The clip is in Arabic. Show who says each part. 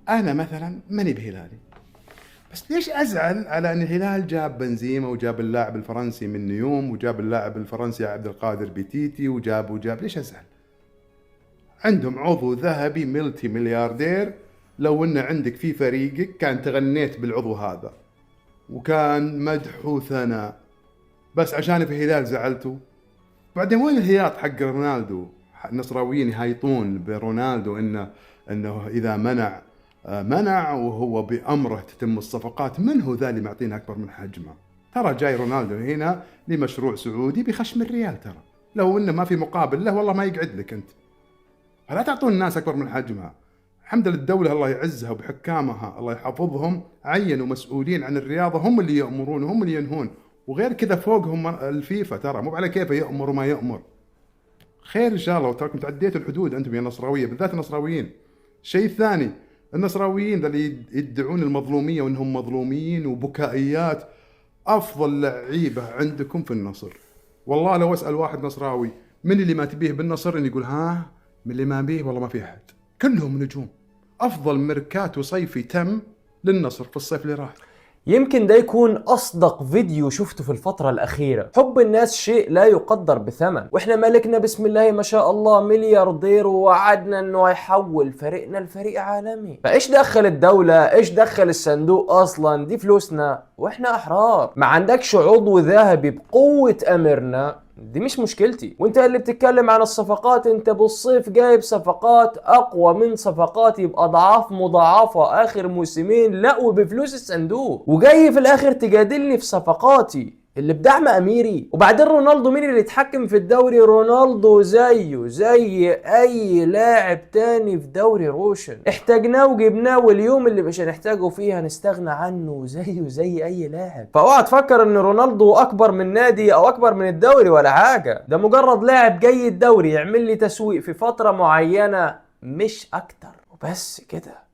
Speaker 1: انا مثلا ماني بهلالي، بس ليش ازعل على ان الهلال جاب بنزيما وجاب اللاعب الفرنسي من نيوم وجاب اللاعب الفرنسي عبد القادر بيتيتي وجاب ليش ازعل؟ عندهم عضو ذهبي ملتي ملياردير. لو ان عندك في فريقك كان تغنيت بالعضو هذا وكان مدح وثناء، بس عشان في الهلال زعلتوا. بعدين وين الهياط حق رونالدو؟ النصراويين يهيطون برونالدو انه اذا منع وهو بامره تتم الصفقات. من هو ذا اللي معطينا اكبر من حجمه؟ ترى جاي رونالدو هنا لمشروع سعودي بخشم الريال. ترى لو انه ما في مقابل له والله ما يقعد لك انت. فلا تعطون الناس اكبر من حجمها. الحمد لله الدولة الله يعزها وبحكامها الله يحفظهم عينوا مسؤولين عن الرياضة، هم اللي يأمرون وهم اللي ينهون، وغير كذا فوقهم الفيفا. ترى مو على كيفه يأمر وما يأمر. خير ان شاء الله، وتراكم تعديتوا الحدود انتم يا النصراوية، بالذات النصراويين. الشيء الثاني، النصراويين اللي يدعون المظلومية وانهم مظلومين وبكائيات، افضل لعيبة عندكم في النصر. والله لو اسأل واحد نصراوي من اللي ما تبيه بالنصر، إن يقول ها من اللي ما بيه والله ما في احد، كلهم نجوم. افضل ميركاتو صيفي تم للنصر في الصيف اللي راح.
Speaker 2: يمكن ده يكون أصدق فيديو شفته في الفترة الأخيرة. حب الناس شيء لا يقدر بثمن، وإحنا ملكنا بسم الله ما شاء الله ملياردير ووعدنا إنه هيحول فريقنا لفريق عالمي. فإيش دخل الدولة؟ إيش دخل الصندوق أصلا؟ دي فلوسنا وإحنا أحرار. ما عندكش عضو ذهبي بقوة أمرنا، دي مش مشكلتي. وانت اللي بتتكلم عن الصفقات، انت بالصيف جايب صفقات اقوى من صفقاتي باضعاف مضاعفة اخر موسمين، لا وبفلوس الصندوق، وجاي في الاخر تجادلني في صفقاتي اللي بدعم اميري. وبعدين رونالدو مين اللي يتحكم في الدوري؟ رونالدو زيه زي اي لاعب تاني في دوري روشن، احتاجناه وجبناه، واليوم اللي مش هنحتاجه فيه هنستغنى عنه زيه زي اي لاعب. فاوعى تفكر ان رونالدو اكبر من نادي او اكبر من الدوري ولا حاجة، ده مجرد لاعب جاي الدوري يعمل لي تسويق في فترة معينة مش اكتر، وبس كده.